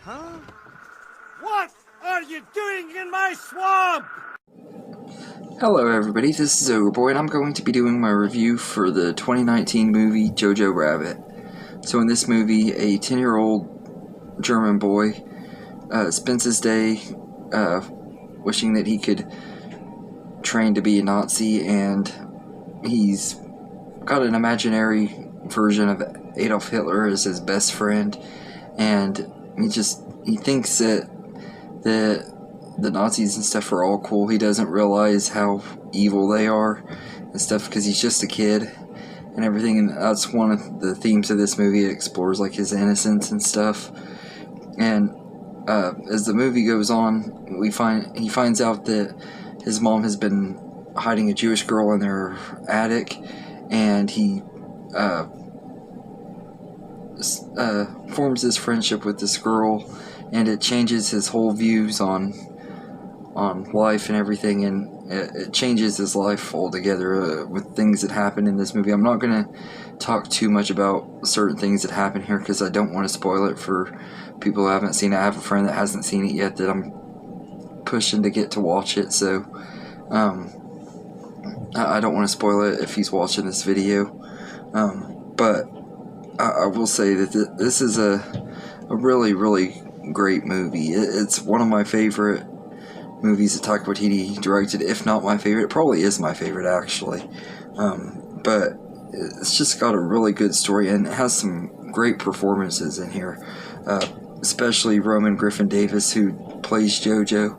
Huh? What are you doing in my swamp? Hello everybody, this is Ogre and I'm going to be doing my review for the 2019 movie Jojo Rabbit. So in this movie, a 10-year-old German boy spends his day wishing that he could train to be a Nazi, and he's got an imaginary version of Adolf Hitler as his best friend, and he thinks that the Nazis and stuff are all cool. He doesn't realize how evil they are and stuff because he's just a kid and everything, and that's one of the themes of this movie. It explores like his innocence and stuff, and as the movie goes on, he finds out that his mom has been hiding a Jewish girl in their attic, and he forms this friendship with this girl, and it changes his whole views on life and everything, and it changes his life altogether with things that happen in this movie. I'm not going to talk too much about certain things that happen here because I don't want to spoil it for people who haven't seen it. I have a friend that hasn't seen it yet that I'm pushing to get to watch it, so I don't want to spoil it if he's watching this video, but I will say that this is a really, really great movie. It's one of my favorite movies that Taika Waititi directed, if not my favorite. It probably is my favorite, actually. But it's just got a really good story, and it has some great performances in here, especially Roman Griffin Davis, who plays Jojo.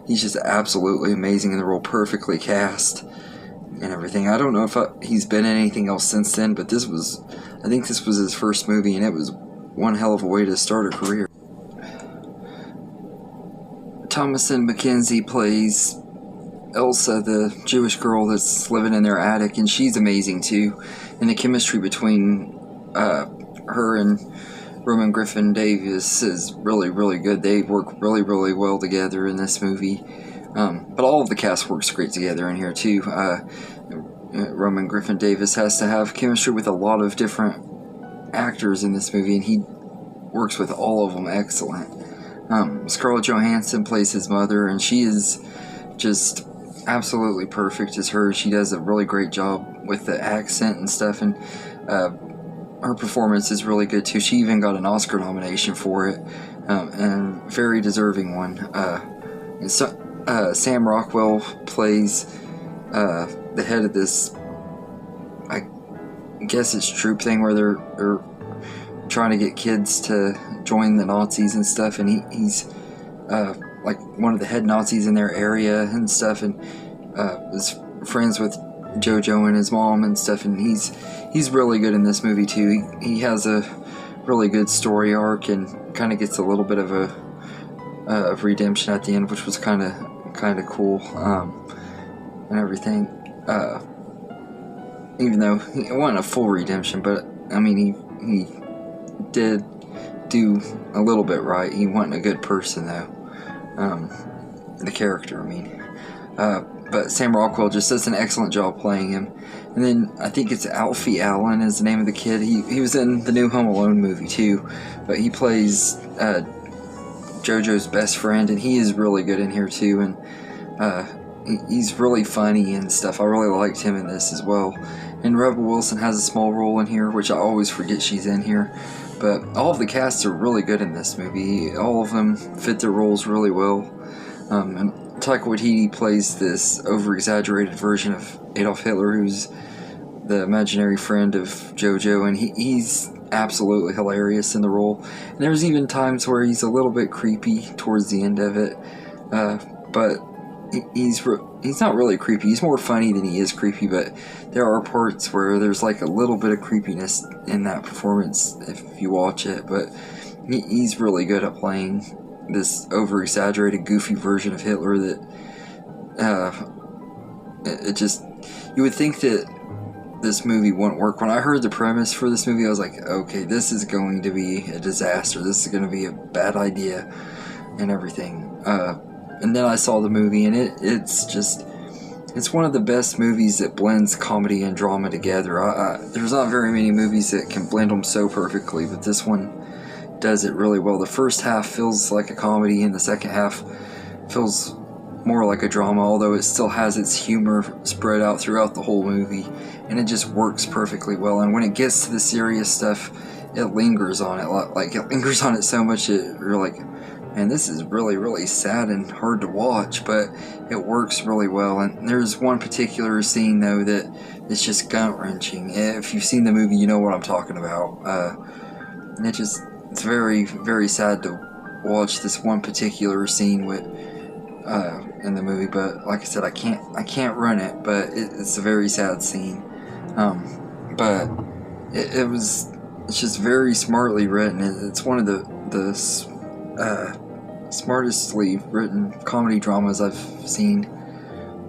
He's just absolutely amazing in the role, perfectly cast and everything. I don't know if he's been in anything else since then, but I think this was his first movie, and it was one hell of a way to start a career. Thomasin McKenzie plays Elsa, the Jewish girl that's living in their attic, and she's amazing too. And the chemistry between her and Roman Griffin Davis is really, really good. They work really, really well together in this movie. But all of the cast works great together in here too. Roman Griffin Davis has to have chemistry with a lot of different actors in this movie, and he works with all of them excellent. Scarlett Johansson plays his mother, and she is just absolutely perfect as her. She does a really great job with the accent and stuff, and her performance is really good too. She even got an Oscar nomination for it, and very deserving one. Sam Rockwell plays the head of this, I guess it's troop thing where they're trying to get kids to join the Nazis and stuff, and he's like one of the head Nazis in their area and stuff, and is friends with Jojo and his mom and stuff, and he's really good in this movie too. He has a really good story arc and kind of gets a little bit of a redemption at the end, which was kind of cool, and everything. Even though it wasn't a full redemption, but I mean he did do a little bit right. He wasn't a good person though, the character, I mean. But Sam Rockwell just does an excellent job playing him. And then I think it's Alfie Allen is the name of the kid. He was in the new Home Alone movie too, but he plays Jojo's best friend, and he is really good in here too, and he's really funny and stuff. I really liked him in this as well. And Rebel Wilson has a small role in here, which I always forget she's in here. But all of the casts are really good in this movie. All of them fit their roles really well. And Taika Waititi plays this over-exaggerated version of Adolf Hitler, who's the imaginary friend of Jojo, and he's absolutely hilarious in the role. And there's even times where he's a little bit creepy towards the end of it, but he's not really creepy. He's more funny than he is creepy, but there are parts where there's like a little bit of creepiness in that performance if you watch it, but he's really good at playing this over-exaggerated, goofy version of Hitler that you would think that this movie wouldn't work. When I heard the premise for this movie, I was like, okay, this is going to be a disaster. This is going to be a bad idea and everything. And then I saw the movie, and it's one of the best movies that blends comedy and drama together. There's not very many movies that can blend them so perfectly, but this one does it really well. The first half feels like a comedy, and the second half feels more like a drama, although it still has its humor spread out throughout the whole movie, and it just works perfectly well. And when it gets to the serious stuff, it lingers on it, like it lingers on it so much you're like, man, this is really, really sad and hard to watch, but it works really well. And there's one particular scene, though, that is just gut-wrenching. If you've seen the movie, you know what I'm talking about. And it's very, very sad to watch this one particular scene with in the movie. But like I said, I can't run it, but it's a very sad scene. But it's just very smartly written. It's one of the smartestly written comedy dramas I've seen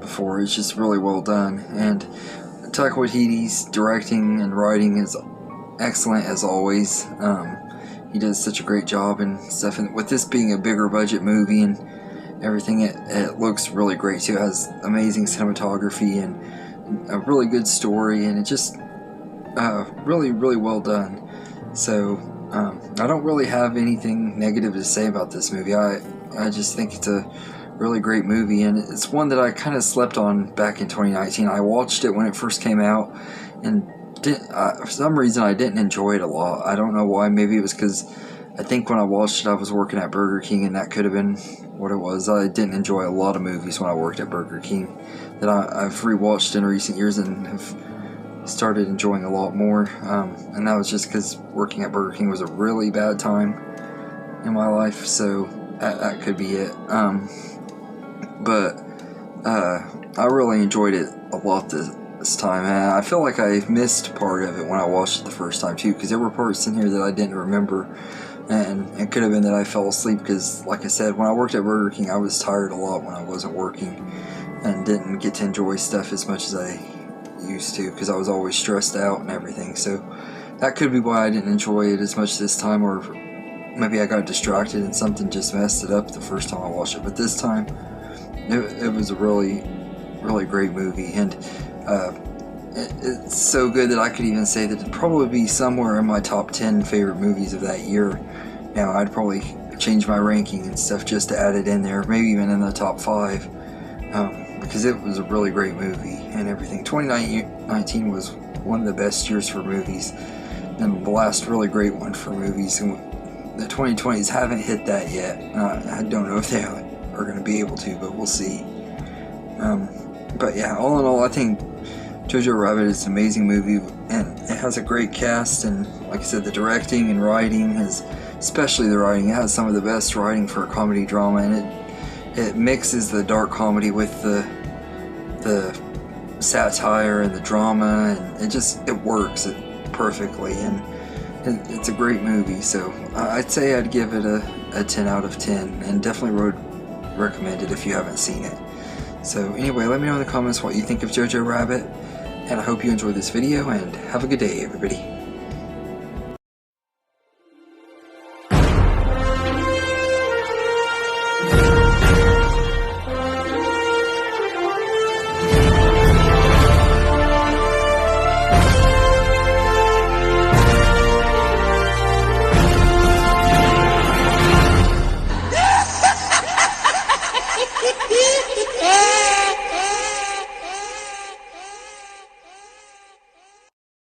before. It's just really well done, and Taika Waititi's directing and writing is excellent as always. He does such a great job and stuff, and with this being a bigger budget movie and everything, it looks really great too. It has amazing cinematography and a really good story, and it just really, really well done. So I don't really have anything negative to say about this movie. I just think it's a really great movie, and it's one that I kind of slept on back in 2019. I watched it when it first came out, and for some reason I didn't enjoy it a lot. I don't know why. Maybe it was because I think when I watched it I was working at Burger King, and that could have been what it was. I didn't enjoy a lot of movies when I worked at Burger King that I've rewatched in recent years and have started enjoying a lot more, and that was just because working at Burger King was a really bad time in my life, so that could be it. But I really enjoyed it a lot this time, and I feel like I missed part of it when I watched it the first time too, because there were parts in here that I didn't remember, and it could have been that I fell asleep because, like I said, when I worked at Burger King I was tired a lot when I wasn't working and didn't get to enjoy stuff as much as I used to, because I was always stressed out and everything. So that could be why I didn't enjoy it as much this time, or maybe I got distracted and something just messed it up the first time I watched it. But this time it was a really, really great movie, and it's so good that I could even say that it'd probably be somewhere in my top 10 favorite movies of that year. Now I'd probably change my ranking and stuff just to add it in there, maybe even in the top 5, because it was a really great movie and everything. 2019 was one of the best years for movies, and the last really great one for movies, and the 2020s haven't hit that yet. I don't know if they are going to be able to, but we'll see. But yeah, all in all, I think Jojo Rabbit is an amazing movie, and it has a great cast, and like I said, the directing and writing especially the writing, it has some of the best writing for a comedy drama, and it mixes the dark comedy with the satire and the drama, and it works perfectly, and it's a great movie. So I'd say I'd give it a 10 out of 10, and definitely would recommend it if you haven't seen it. So anyway, let me know in the comments what you think of Jojo Rabbit, and I hope you enjoyed this video, and have a good day, everybody.